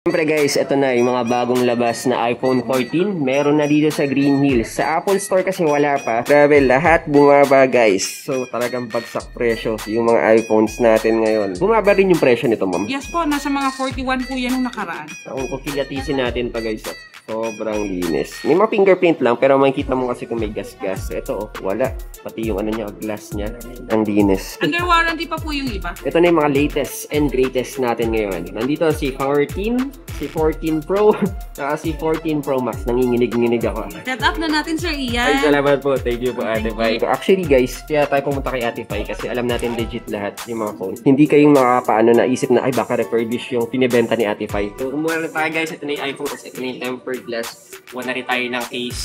Siyempre guys, ito na yung mga bagong labas na iPhone 14. Meron na dito sa Green Hills. Sa Apple Store kasi wala pa. Grabe, lahat bumaba guys. So talagang bagsak presyo yung mga iPhones natin ngayon. Bumaba rin yung presyo nito, ma'am. Yes po, nasa mga 41 po yan nung nakaraan. Kung kukilatisin natin pa guys, sobrang linis. May mga fingerprint lang pero makikita mo kasi kung may gas-gas. Ito wala. Pati yung ano niya, glass niya. Ang linis. Under warranty pa po yung iba. Ito na yung mga latest and greatest natin ngayon. Nandito si 14, si 14 Pro, saka si 14 Pro Max. Nanginginig-nginig ako. Set up na natin, Sir Ian. Ay, salamat po. Thank you po, Ate Pai. Actually guys, kaya tayo pumunta kay Ate Pai kasi alam natin legit lahat yung mga phone. Hindi kayong makapaano na isip na ay baka refurbish yung pinibenta ni Ate Pai. So, kumuha na tayo guys. Ito na yung iPhone kasi ito na yung tempered glass. Kuha na rin tayo ng case.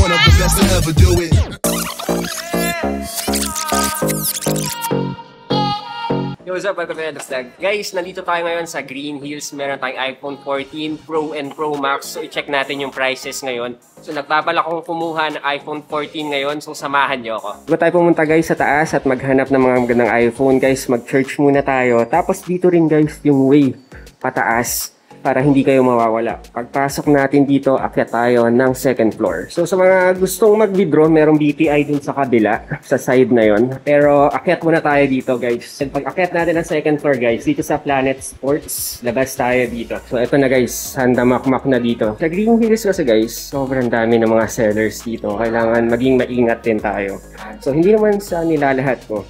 One of the best to ever do it. Yo, what's up, welcome to the vlog. Guys, nandito tayo ngayon sa Green Hills. Meron tayong iPhone 14 Pro and Pro Max. So, i-check natin yung prices ngayon. So, nagbabalak akong kumuha ng iPhone 14 ngayon. So, samahan nyo ako. Bago tayo pumunta guys sa taas at maghanap ng mga magandang iPhone, guys, mag-search muna tayo. Tapos dito rin guys yung way pataas para hindi kayo mawawala. Pagpasok natin dito, akyat tayo ng second floor. So sa mga gustong mag-withdraw, merong BPI dun sa kabila, sa side na yon. Pero akyat muna tayo dito guys. And pag akyat natin ng second floor guys, dito sa Planet Sports, labas tayo dito. So ito na guys, handamakmak na dito. Sa Green Hills kasi guys, sobrang dami ng mga sellers dito. Kailangan maging maingat din tayo. So hindi naman sa nilalahat ko.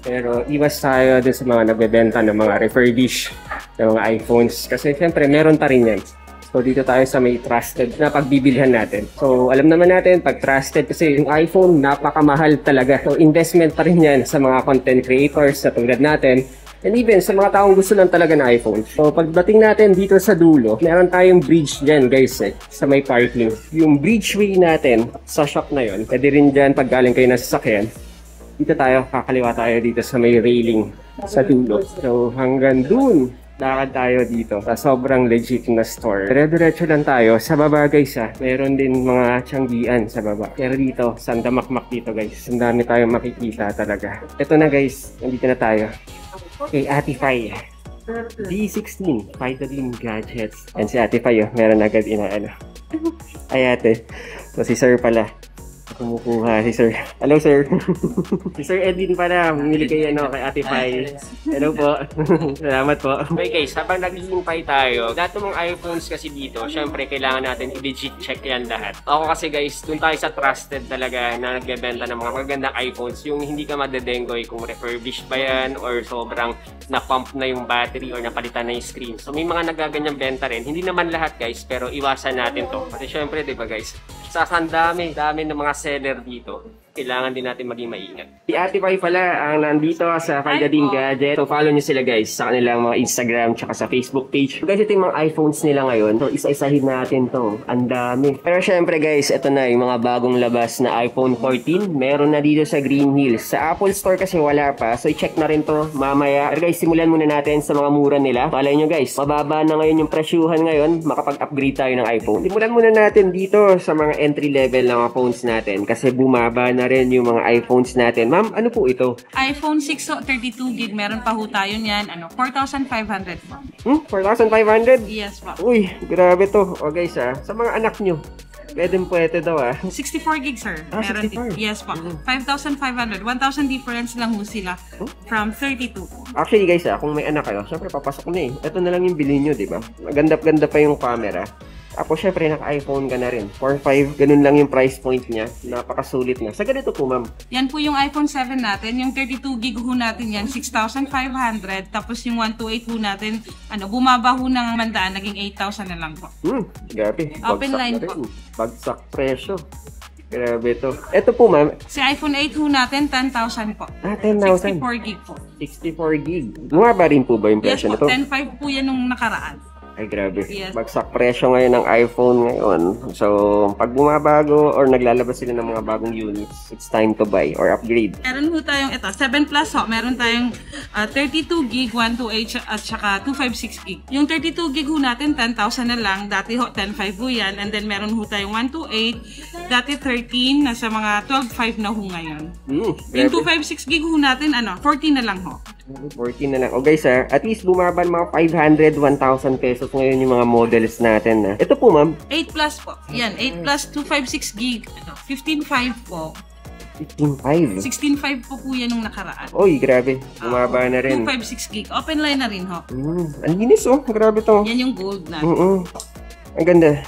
Pero iwas tayo dun sa mga nagbebenta ng mga refurbished ng mga iPhones. Kasi syempre meron pa rin yan. So dito tayo sa may trusted na pagbibilhan natin. So alam naman natin pag trusted kasi yung iPhone napakamahal talaga. So investment pa rin yan sa mga content creators na tulad natin. And even sa mga taong gusto lang talaga ng iPhone. So pagdating natin dito sa dulo, meron tayong bridge dyan guys sa may parking. Yung bridgeway natin sa shop na yon. Pwede rin dyan pag galing kayo na sasakyan. Dito tayo, kakaliwa tayo dito sa may railing sa dulo. So hanggang dun, lakad tayo dito sa sobrang legit na store. Dire-diretso lang tayo. Sa baba guys meron din mga tiyanggian sa baba. Pero dito, sandamakmak dito guys. Ang dami tayong makikita talaga. Ito na guys, nandito na tayo. Kay Ate Pai. D16, Vitamin Gadgets. And si Ate Pai, meron agad inaano. Ay ate, so si Sir pala. Kumukuha si Sir. Hello Sir. Si Sir Edwin pala. Bumili kayo kay Ate Pai. Hello po. Salamat po. Okay guys, habang naghihintay tayo, lahat ng mga iPhones kasi dito, syempre kailangan natin i-legit check yan lahat. Ako kasi guys, dun tayo sa trusted talaga na nagbebenta ng mga magandang iPhones. Yung hindi ka madedengoy kung refurbished ba yan or sobrang na-pump na yung battery or napalitan na yung screen. So may mga nagaganyang benta rin. Hindi naman lahat guys, pero iwasan natin to. Kasi syempre, diba guys, sa dami ng mga seller dito, kailangan din natin maging maingat. Si Ate Pai pala ang nandito sa Vitamin Gadget. So follow nyo sila guys sa kanilang mga Instagram tsaka sa Facebook page. Guys, ito yung mga iPhones nila ngayon. So isa-isahin natin to. Ang dami. Pero syempre guys, ito na yung mga bagong labas na iPhone 14. Meron na dito sa Green Hills. Sa Apple Store kasi wala pa. So i-check na rin to mamaya. Pero guys, simulan muna natin sa mga mura nila. Palay nyo guys, mababa na ngayon yung presyuhan ngayon. Makapag-upgrade tayo ng iPhone. Simulan muna natin dito sa mga entry level na mga phones natin. Kasi bumaba na rin yung mga iPhones natin. Ma'am, ano po ito? iPhone 6 so 32 gig, meron pa ho tayo niyan. 4,500 po. 4,500? Yes po. Uy, grabe to. O guys sa mga anak nyo, pwede daw 64 gig sir. Meron 64. Yes po. 5,500. 1,000 difference lang ho sila from 32 po. Actually guys kung may anak kayo, syempre papasok na Ito na lang yung bilhin nyo, di ba? Maganda-ganda pa yung camera. Tapos syempre naka-iPhone ka na rin. 4,500, ganun lang yung price point niya. Napakasulit na. Sa ganito po ma'am. Yan po yung iPhone 7 natin. Yung 32 gig ho natin yan, 6,500. Tapos yung 128 ho natin, bumaba ho ng mandaan, naging 8,000 na lang po. Grabe. Open line po. Bagsak presyo. Grabe to. Ito po ma'am. Si iPhone 8 ho natin, 10,000 po. 10,000. 64 gig po. 64 gig. Bumaba rin po ba yung presyo yes, na to? 10,500 po yan nung nakaraan. Ay, grabe. Yes. Bagsak presyo ngayon ng iPhone ngayon. So, pag bumabago or naglalabas sila ng mga bagong units, it's time to buy or upgrade. Meron ho tayong ito, 7 Plus ho. Meron tayong 32 gig, 128 at saka 256 gig. Yung 32 gig ho natin, 10,000 na lang. Dati ho, 10,500 ho yan. And then meron ho tayong 128. Dati 13, nasa mga 12,500 na ho ngayon. Yung 256 gig ho natin, 14 na lang ho. 14 na lang. O guys, at least bumaba ng mga 500, 1,000 pesos ngayon yung mga models natin. Ito po, ma'am. 8 Plus po. Yan, 8 Plus, 256 gig. 15,500 po. 15.5. 16.5 po yan nung nakaraan. Oy, grabe. Bumaba na rin. 256 gig. Open line na rin ho. Ang linis oh. Grabe to. Yan yung gold na. Ang ganda.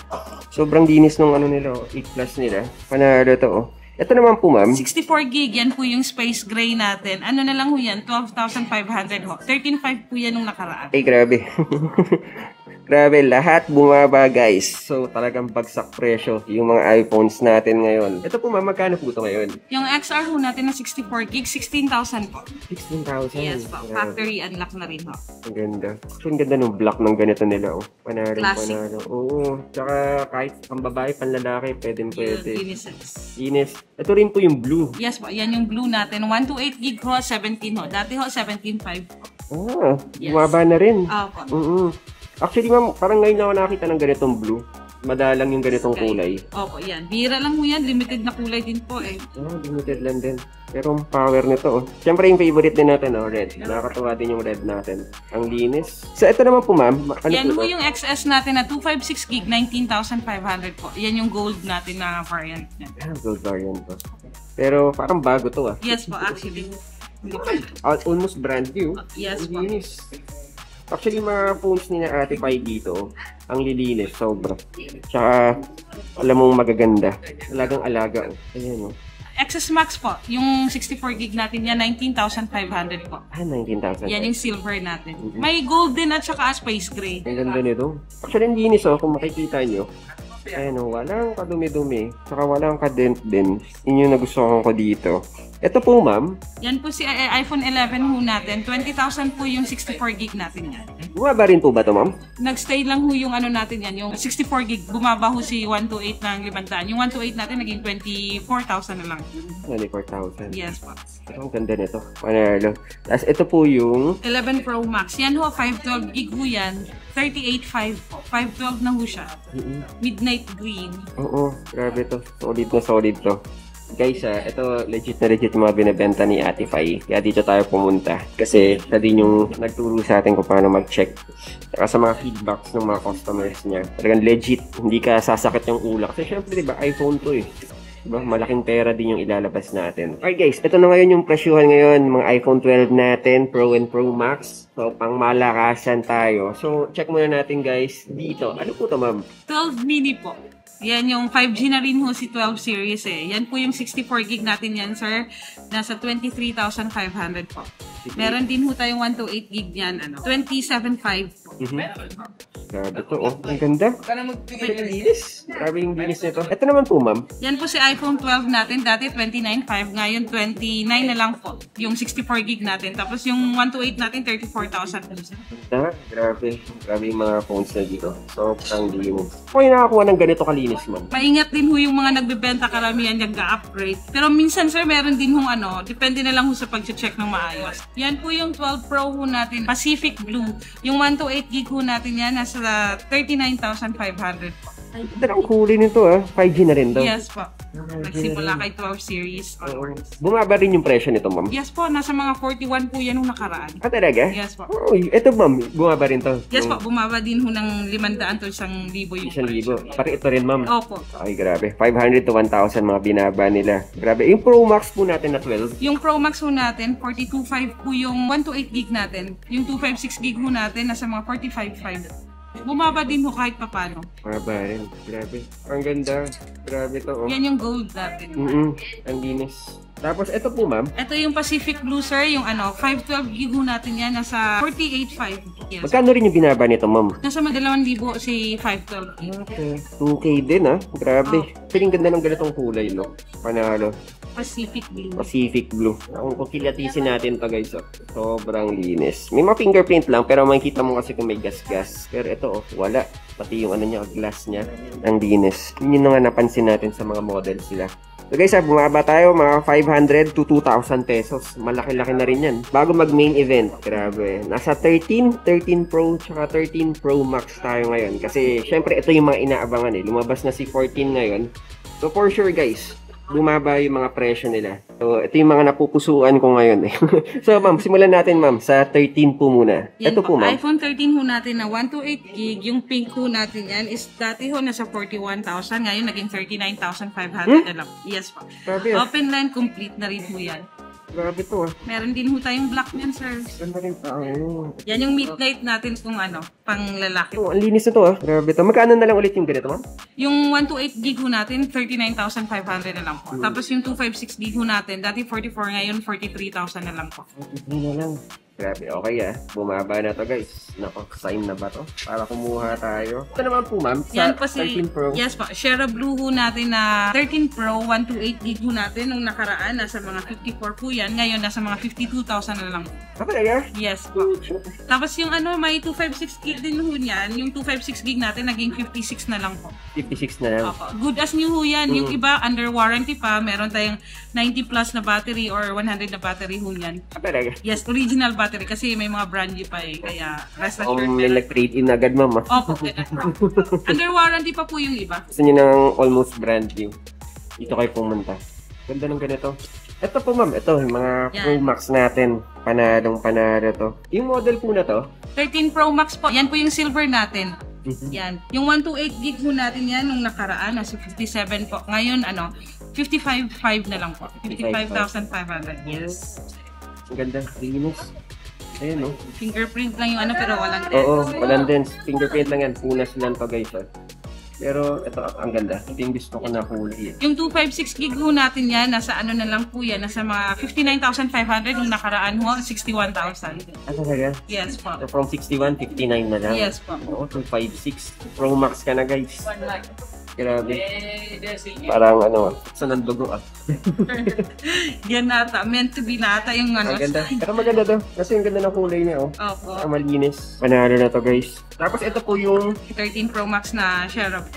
Sobrang linis nung nila, 8 Plus nila. Panalo to oh. Ito naman po, ma'am. 64 gig, yan po yung space gray natin. Ano na lang ho yan? 12,500 ho. 13.5 po yan nung nakaraan. Ay, grabe. Grabe, lahat bumaba, guys. So, talagang bagsak presyo yung mga iPhones natin ngayon. Ito po, ma'am, magkano po ito ngayon? Yung XR ho natin na 64 gig, 16,000 po. 16,000? Yes po. Factory unlock na rin ho. Ang ganda. So, ang ganda ng block ng ganito nila, oh. Panalo, Classic. panalo. Oo. Tsaka, kahit ang babae, panlalaki, pwede. Unisex. Inis. Ito rin po yung blue. Yes po. Yan yung blue natin. 128 gig ho, 17 ho. Dati ho, 17.5 po. Yes. Bumaba na rin. Opo. Actually, ma'am, parang ngayon ako nakita ng ganitong blue. Madalang yung ganitong kulay. Opo, yan. Bira lang ho yan. Limited na kulay din po eh. Limited lang din. Pero ang power nito, oh. Siyempre yung favorite din natin, oh, red. Nakakatuwa din yung red natin. Ang linis. So, ito naman po, ma'am. Ano yan po ho yung XS natin na 256 gig, 19,500 po. Yan yung gold natin na variant niya. Gold variant to. Pero parang bago to, ah. Yes po, actually. Almost brand new. Yes po. Ang linis. Actually, mga phones ni na Ate Pai dito, ang lilinis, sobra. Tsaka, alam mong magaganda. Talagang alaga, oh. Ayan, oh. XS Max po, yung 64 gig natin yan, 19,500 po. 19,000. Yan yung silver natin. May gold din at saka space gray. Ang ganda nito. Actually, ang linis, oh, kung makikita nyo. Ayan, oh, walang kadumi-dumi. Tsaka walang kadent din. Yun yung nagustuhan ko dito. Ito po, ma'am. Yan po si iPhone 11 ho natin. 20,000 po yung 64 gig natin yan. Bumaba rin po ba ito, ma'am? Nagstay lang ho yung ano natin yan, yung 64 gig. Bumaba ho si 128 ng 500. Yung 128 natin naging 24,000 na lang. 24,000. Yes po. Ang ganda nito. Panalo. Tapos ito po yung 11 Pro Max. Yan ho, 512 gig ho yan. 38.5 po. 512 na ho siya. Midnight green. Oo, grabe to. Solid na solid to. Guys, ito legit na legit yung mga binibenta ni Ate Pai. Kaya dito tayo pumunta. Kasi siya din yung nagturo sa atin kung paano mag-check. Saka sa mga feedbacks ng mga customers niya. Talagang legit. Hindi ka sasakit yung ulo. Kasi syempre, diba, iPhone to eh. Diba? Malaking pera din yung ilalabas natin. Alright guys, ito na ngayon yung presyuhan ngayon. Mga iPhone 12 natin, Pro and Pro Max. So, pang malakasan tayo. So, check muna natin guys dito. Ano po to, ma'am? 12 mini po. Yan yung 5G na rin ho si 12 series eh. Yan po yung 64 gig natin yan, sir. Nasa 23,500 po. Meron din ho tayong 128 gig yan, 27.5 po. Grabe to, oh. Ang ganda. Linis. Grabe yung linis nito. Ito naman po, ma'am. Yan po si iPhone 12 natin. Dati 29.5. Ngayon 29 na lang po. Yung 64 gig natin. Tapos yung 128 natin, 34,000 po. Grabe. Grabe yung mga phones na dito. Sobrang linis. Kung nakakuha ng ganito kalinis, ma'am. Maingat din ho yung mga nagbebenta karamihan nag-upgrade. Pero minsan, sir, meron din hong depende na lang ho sa pag-check ng maayos. Yan po yung 12 Pro ho natin. Pacific Blue. Yung 128 gig ho natin yan, nasa 39,500 po. Ay, ang huli nito 5G na rin daw. Yes po. Nagsimula kay 12 series onwards. Bumaba rin yung presyo nito, ma'am. Yes po, nasa mga 41 po yan nung nakaraan. Ah, talaga? Yes po. Uy, eto ma'am, bumaba rin to. Yes po, bumaba din ho ng 500 to 1,000 yung 1,000. Pati ito rin, ma'am. Opo. Ay, grabe. 500 to 1,000 mga binaba nila. Grabe. Yung Pro Max po natin na 12. Yung Pro Max ho natin, 42.5 po yung 128 gig natin. Yung 256 gig ho natin, nasa mga 45.5. Bumaba din ho kahit papano. Bumaba rin. Grabe. Ang ganda. Grabe to, oh. Yan yung gold natin. Ang linis. Tapos ito po ma'am, Ito yung Pacific Blue, sir. Yung 512 gig ho natin yan. Nasa 48.5. Yes. magkano rin yung binaba nito ma'am? Nasa 2,000 si 512 gig. Okay. 2K din grabe. Piling ganda ng ganitong kulay no. Panalo. Pacific Blue. Pacific Blue. Kung kilatisin natin to guys, sobrang linis. May mga fingerprint lang, pero makikita mo kasi kung may gas-gas. Pero ito, wala. Pati yung niya, glass niya, ang linis. Yun yung nga napansin natin sa mga models sila. So guys, bumaba tayo mga 500 to 2,000 pesos. Malaki-laki na rin yan. Bago mag-main event, grabe. Nasa 13 Pro, tsaka 13 Pro Max tayo ngayon. Kasi, syempre, ito yung mga inaabangan Lumabas na si 14 ngayon. So, for sure guys, bumaba yung mga presyo nila. So, ito yung mga napupusuan ko ngayon So, ma'am, simulan natin, ma'am, sa 13 po muna. Yan Ito po, ma'am. iPhone 13 ho natin na 128 gig. Yung pink ho natin yan is dati ho nasa 41,000. Ngayon, naging 39,500 na lang. Yes po. Grabe, Open line, complete na rin ho yan. Grabe to, Meron din ho tayong black niyan, sir. Ganda rin pa. Yan yung midnight natin kung pang lalaki. Ang linis na to, Grabe to. Magkano na lang ulit yung ganito, ma'am? Yung 128 gig ho natin, 39,500 na lang po. Tapos yung 256 gig ho natin, dati 44, ngayon 43,000 na lang po. Hindi na lang. Grabe, okay Bumaba na to guys. Nako, sign na ba to? Para kumuha tayo. Ito naman po ma'am, sa Yan po 13 Pro. Yes po. Share Blue ho natin na 13 Pro, 128 gig ho natin. Nung nakaraan, nasa mga 54 po yan. Ngayon, nasa mga 52,000 na lang po. Talaga? Yes po. Tapos yung may 256 gig din ho yan. Yung 256 gig natin, naging 56 na lang po. 56 na lang. Opo. Good as new ho yan. Yung iba, under warranty pa. Meron tayong 90 plus na battery or 100 na battery ho yan. Talaga? Yes, original battery kasi may mga brand new pa Kaya rest assured. May nag-trade in agad ma'am. Opo. Under warranty pa po yung iba. Gusto nyo ng almost brand new. Dito kayo pumunta. Ganda ng ganito. Ito po ma'am, ito yung mga Pro Max natin. Panalo to. Yung model po na to, 13 Pro Max po. Yan po yung silver natin. Yan. Yung 128 gig po natin yan nung nakaraan, nasa 57 po. Ngayon, 55.5 na lang po. 55,500. Yes. ang ganda, linis. Ayan Fingerprint lang yung pero walang dents. Oo, walang dents. Fingerprint lang yan. Punas lang to guys. Pero ito, ang ganda. Ito yung gusto ko na kulay. Yung 256 gig ho natin yan, nasa na lang po yan, nasa mga 59,500 nung nakaraan ho, 61,000. Talaga? Yes po. So from 61, 59 na lang. Yes po. Oo, 256. Pro Max ka na guys. Grabe. Parang saan ang dugo Yan nata, meant to be nata yung Ang ganda. Pero maganda to. Kasi yung ganda ng kulay niya Opo. Ang malinis. Panalo na to guys. Tapos ito po yung 13 Pro Max na share up.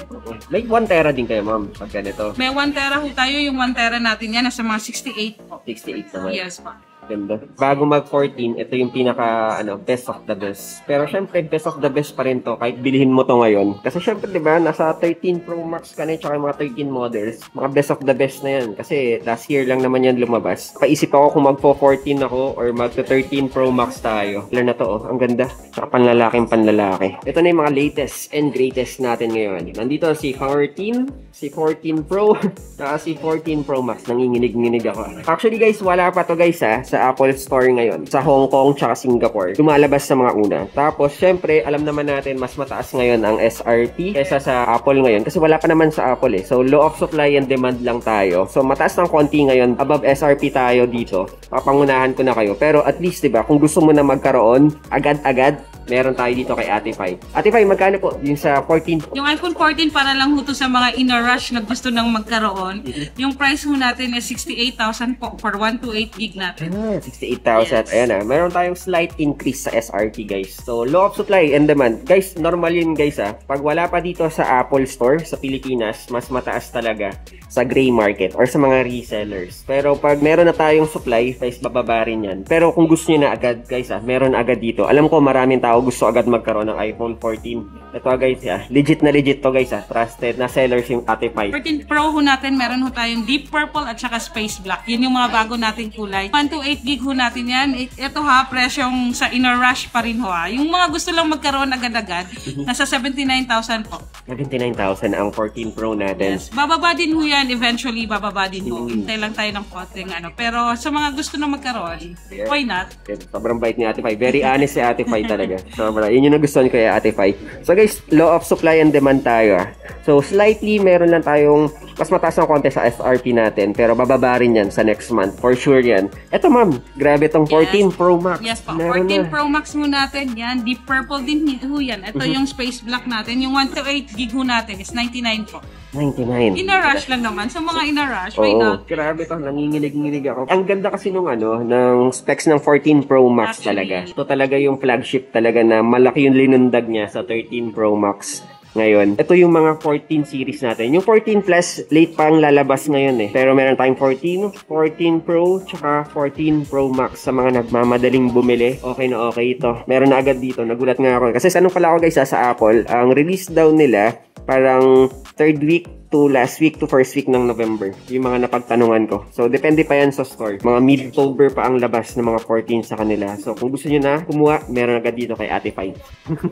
May 1 tera din kayo ma'am pag ganito. May 1 tera ho tayo, yung 1 tera natin yan, nasa mga 68 po. 68 naman. Yes po. Ganda. Bago mag 14, ito yung pinaka best of the best. Pero syempre best of the best pa rin to kahit bilhin mo to ngayon. Kasi syempre 'di ba, nasa 13 Pro Max ka na tsaka mga 13 models, mga best of the best na yan. Kasi last year lang naman yan lumabas. Paisip ako kung magpo 14 ako or magto 13 Pro Max tayo. Wala na to ang ganda. Tsaka panlalaking panlalaki. Ito na yung mga latest and greatest natin ngayon. Nandito si 14, si 14 Pro, tsaka si 14 Pro Max. Nanginginig-nginig ako. Actually guys, wala pa to guys sa Apple Store ngayon. Sa Hong Kong tsaka Singapore. Lumalabas sa mga una. Tapos, syempre, alam naman natin mas mataas ngayon ang SRP kaysa sa Apple ngayon. Kasi wala pa naman sa Apple So, law of supply and demand lang tayo. So, mataas ng konti ngayon. Above SRP tayo dito. Papangunahan ko na kayo. Pero at least, diba, kung gusto mo na magkaroon, agad-agad, meron tayo dito kay Ate Fai. Ate Fai, magkano po? Yung sa 14? Yung iPhone 14 para lang huto sa mga in-a-rush na gusto nang magkaroon. Yung price ho natin is 68,000 po for 128 gig natin. 68,000. Yes. Ayan meron tayong slight increase sa SRP guys. So, law of supply and demand. Guys, normal yun guys Pag wala pa dito sa Apple Store sa Pilipinas, mas mataas talaga sa gray market or sa mga resellers. Pero pag meron na tayong supply, guys, bababa rin yan. Pero kung gusto nyo na agad guys meron agad dito. Alam ko maraming tao gusto agad magkaroon ng iPhone 14. Ito guys legit na legit to guys trusted na sellers yung Ate Fai. 14 Pro ho natin, meron ho tayong deep purple at saka space black. Yun yung mga bago nating kulay. 128 gig ho natin yan. Ito presyong sa inner rush pa rin ho Yung mga gusto lang magkaroon agad-agad, nasa 79,000 po. 79,000 ang 14 Pro natin. Yes. Bababa din ho yan. Eventually, bababa din ho. Hintay lang tayo ng konting Pero sa mga gusto na magkaroon, why not? Sobrang bait ni Ate Fai. Very honest si Ate Fai talaga. Sobra. Yun yung nagustuhan ko kay Ate Fai. So guys, law of supply and demand tayo So slightly meron lang tayong mas mataas ng konti sa SRP natin, pero bababa rin yan sa next month. For sure yan. Eto ma'am, grabe tong 14 Pro Max. Yes po, Meron 14 na. Pro Max ho natin yan. Deep purple din ho yan. Ito yung space black natin. Yung 128 gig ho natin is 99 po. 99. Ina-rush lang naman. Sa mga ina-rush, why Oo, not? grabe to, nanginginig-nginig ako. Ang ganda kasi nung ng specs ng 14 Pro Max talaga. Ito talaga yung flagship talaga na malaki yung linundag niya sa 13 Pro Max. Ngayon, ito yung mga 14 series natin. Yung 14 Plus, late pa ang lalabas ngayon eh. Pero meron tayong 14, 14 Pro, tsaka 14 Pro Max sa mga nagmamadaling bumili. Okay na okay ito. Meron na agad dito. Nagulat nga ako. Kasi sanong pala ako guys sa Apple, ang release daw nila, parang third week to last week to first week ng November. Yung mga napagtanungan ko. So, depende pa yan sa store. Mga mid-October pa ang labas ng mga 14 sa kanila. So, kung gusto nyo na kumuha, meron agad dito kay Ate Fine.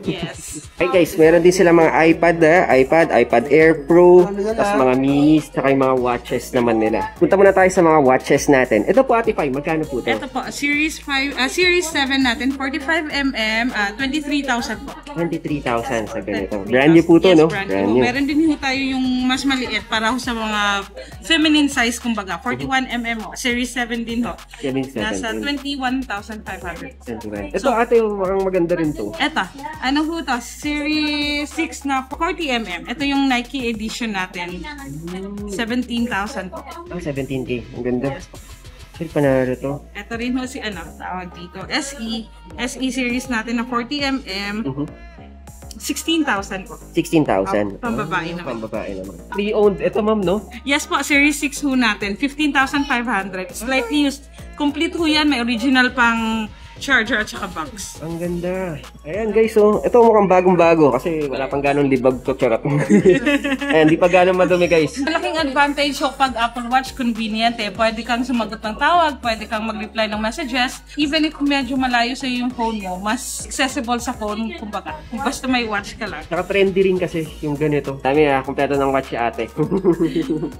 Yes. Hey guys, meron din sila mga iPad Air Pro, tapos mga minis, tsaka yung mga watches naman nila. Punta muna tayo sa mga watches natin. Ito po Ate Fine, magkano po ito? Ito po, Series 7 natin, 45mm, 23,000 po. 23,000 sa ganito. Brand new po to, Yes, no? brand Brand new. new. Meron din ho tayo yung mas maliit para ho sa mga feminine size, kumbaga. 41mm ho. Series 7 din ho. 77. Nasa 21,500. Ito ate, yung maganda rin to. Eto, ano ho to? Series 6 na 40mm. Ito yung Nike edition natin. 17,000 po. 17K. Ang ganda. Sir, panalo to. Ito rin ho si tawag dito. SE series natin na 40mm. 16,000 po. 16,000. Pambabae naman. Pambabae naman. Pre-owned. Ito ma'am, no? Yes po, Series 6 ho natin. 15,500. Slightly used. Complete ho yan. May original pang charger at saka box. Ang ganda. Ayan guys, oh. Ito mukhang bagong-bago kasi wala pang ganong libag to, charot. Ayan, di pa ganong madumi guys. Malaking advantage ho pag Apple Watch, convenient eh. Pwede kang sumagot ng tawag, pwede kang mag-reply ng messages. Even if medyo malayo sa yung phone mo, mas accessible sa phone, kumbaga. Kung basta may watch ka lang. Saka trendy rin kasi yung ganito. Dami kompleto ng watch si ate.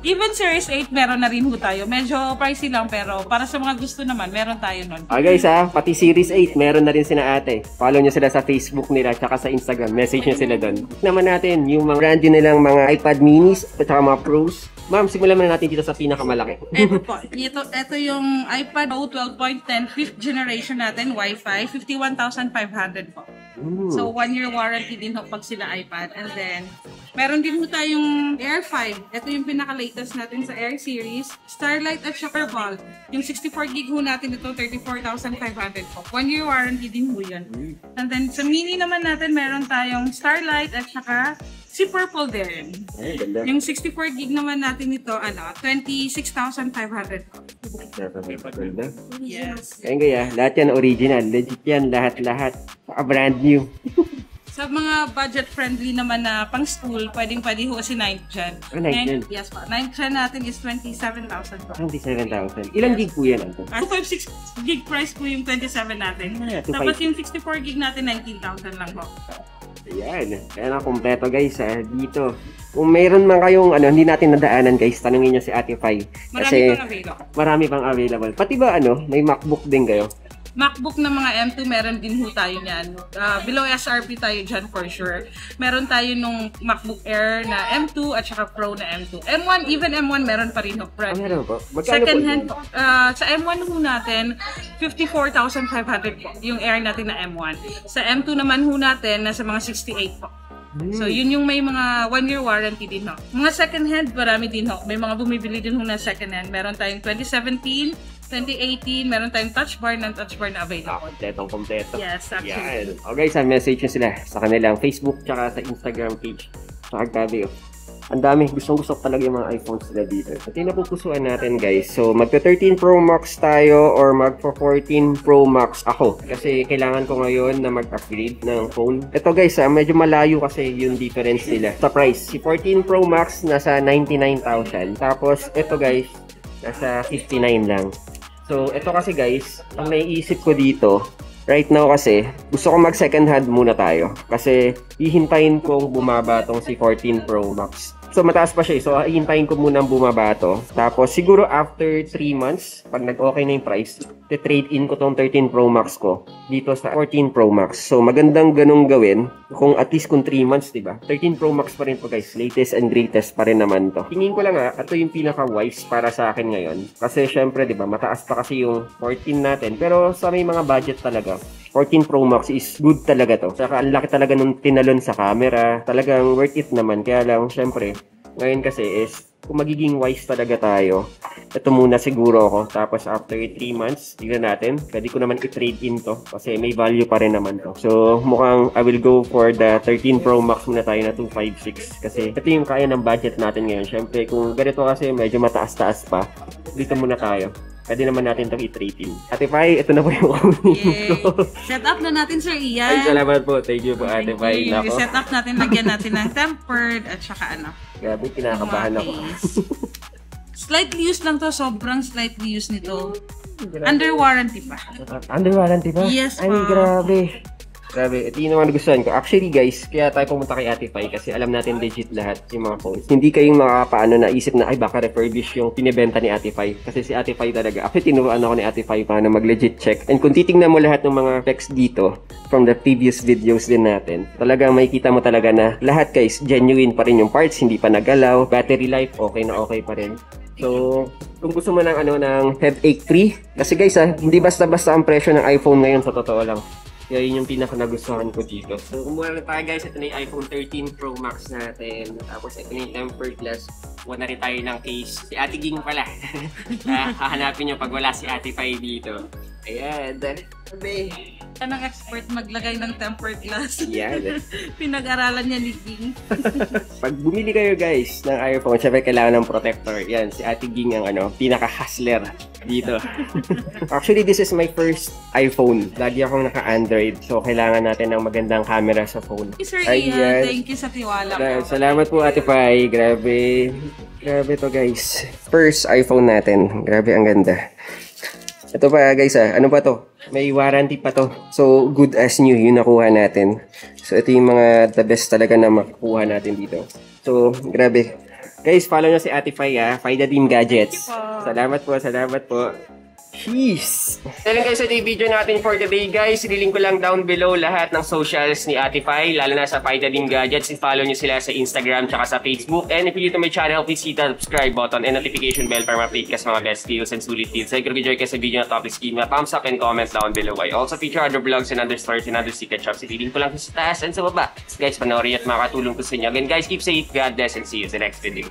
Even Series 8, meron na rin ho tayo. Medyo pricey lang pero para sa mga gusto naman, meron tayo nun. Guys pati Series 8, meron na rin sina ate. Follow nyo sila sa Facebook nila tsaka sa Instagram. Message nyo sila doon. Naman natin yung mga brand nilang mga iPad minis at saka mga Pros. Ma'am, simulan muna natin dito sa pinakamalaki. Ito po. Ito yung iPad Pro 12.10 5th generation natin, Wi-Fi, 51,500 po. So, 1-year warranty din ho pag sila iPad. And then, meron din ho tayong Air 5. Ito yung pinaka-latest natin sa Air series. Starlight at saka Ball. Yung 64 gig ho natin ito, 34,500 po. 1-year warranty din ho yun. And then, sa mini naman natin, meron tayong Starlight at saka si Purple din. Ay, ganda. Yung 64 gig naman natin ito, 26,500 po. Ganda. Yes. Kaya kaya, lahat yan original. Legit yan, lahat-lahat. Saka brand new. Sa mga budget-friendly naman na pang-school, pwedeng-pwede ho si 9th gen. 9th gen? Yes po. 9th gen natin is 27,000 po. 27,000. Ilang gig po yan, Anto? 256 gig price po yung 27 natin. Tapos yung 64 gig natin, 19,000 lang po. Ayan. Kaya na kompleto guys dito. Kung mayroon man kayong hindi natin nadaanan guys, tanungin nyo si Ate Fai. Kasi marami pang available. Pati ba may MacBook din kayo? MacBook na mga M2, meron din ho tayo niyan. Below SRP tayo dyan for sure. Meron tayo nung MacBook Air na M2 at saka Pro na M2. M1, even M1 meron pa rin ho. Meron po. Second hand po. Sa M1 ho natin, 54,500 po. Yung Air natin na M1. Sa M2 naman ho natin, nasa mga 68 po. So, yun yung may mga 1-year warranty din ho. Mga second hand, marami din ho. May mga bumibili din ho na second hand. Meron tayong 2017, 2018, meron tayong touch bar na available. Kompleto. Yes, actually. Yan. Okay, message nyo sila sa kanilang Facebook tsaka sa Instagram page. Sa Agtabi. Ang dami. Gustong-gusto talaga yung mga iPhones nila dito. At yung napupusuan natin guys. So, magpa-13 Pro Max tayo or magpa-14 Pro Max ako. Kasi kailangan ko ngayon na mag-upgrade ng phone. Ito guys, medyo malayo kasi yung difference nila sa price. Si 14 Pro Max nasa 99,000. Tapos, ito guys, nasa 59 lang. So, ito kasi guys, ang naiisip ko dito, right now kasi, gusto ko mag second hand muna tayo. Kasi, hihintayin kong bumaba tong si 14 Pro Max. So mataas pa siya so hihintayin ko muna bumaba to. Tapos siguro after 3 months, pag nag-okay na yung price, trade in ko tong 13 Pro Max ko dito sa 14 Pro Max. So magandang ganung gawin kung at least kung 3 months, diba? 13 Pro Max pa rin po guys. Latest and greatest pa rin naman to. Tingin ko lang ito yung pinaka-wise para sa akin ngayon. Kasi syempre, diba, mataas pa kasi yung 14 natin. Pero sa may mga budget talaga, 14 Pro Max is good talaga to. Saka ang laki talaga nung tinalon sa camera. Talagang worth it naman. Kaya lang, syempre, ngayon kasi is, kung magiging wise talaga tayo, ito muna siguro ako. Tapos after 3 months, tignan natin. Pwede ko naman i-trade in to. Kasi may value pa rin naman to. So, mukhang I will go for the 13 Pro Max muna tayo na 256. Kasi ito yung kaya ng budget natin ngayon. Syempre, kung ganito kasi medyo mataas-taas pa, dito muna tayo. Pwede naman natin itong i-trade in. Ate Pai, ito na po yung kunin ko. Set up na natin, Sir Ian. Ay, salamat po. Thank you po, Ate Pai. Set up natin, lagyan natin ng tempered at saka ano. Grabe, kinakabahan ako. Slightly used lang to. Sobrang slightly used nito. Under warranty pa. Under warranty pa? Yes, ay, grabe. Grabe, ito yung naman gustuhan ko. Actually guys, kaya tayo pumunta kay Ate Pai kasi alam natin legit lahat yung mga phones. Hindi kayong makapaano na isip na ay baka refurbish yung pinibenta ni Ate Pai. Kasi si Ate Pai talaga. Actually, tinuruan ako ni Ate Pai paano mag-legit check. And kung titingnan mo lahat ng mga specs dito from the previous videos din natin, talagang makikita mo talaga na lahat guys, genuine pa rin yung parts, hindi pa nagalaw. Battery life, okay na okay pa rin. So, kung gusto mo ng ng headache free, kasi guys hindi basta-basta ang presyo ng iPhone ngayon sa totoo lang. Kaya yun yung pinaka-nagustuhan ko dito. So, kumuha na tayo guys. Ito na yung iPhone 13 Pro Max natin. Tapos ito na yung tempered glass. Kuha na rin tayo ng case. Si Ate Ging pala. Hahanapin nyo pag wala si Ate Pai dito. Ayan. Sabi. Anong expert maglagay ng tempered glass? Yan. Pinag-aralan niya ni Ging. Pag bumili kayo guys ng iPhone, syempre kailangan ng protector. Yan, si Ate Ging ang pinaka-hustler dito. Actually, this is my first iPhone. Lagi akong naka-Android. So, kailangan natin ng magandang camera sa phone. Sir Ian, thank you sa tiwala po. Salamat po, Ate Pai. Grabe. Grabe to guys. First iPhone natin. Grabe, ang ganda. Ito pa guys ano pa to? May warranty pa to. So, good as new yung nakuha natin. So, ito yung mga the best talaga na makukuha natin dito. So, grabe. Guys, follow nyo si Ate Pai Faidadim Gadgets. Salamat po, salamat po. Jeez! Dahil guys, ito yung video natin for today guys. Ililink ko lang down below lahat ng socials ni Ate Pai, lalo na sa Faidadim Gadgets. I-follow nyo sila sa Instagram tsaka sa Facebook. And if you're new to my channel, please hit the subscribe button and notification bell para ma-update ka sa mga best deals and sulit deals. So, kung enjoy ka sa video na top, please give me a thumbs up and comment down below. I also feature other vlogs and other stores and other secret shops. Ililink ko lang sa taas and sa baba. So, guys, panoorin at makatulong ko sa inyo. Again guys, keep safe, God bless, and see you sa next video.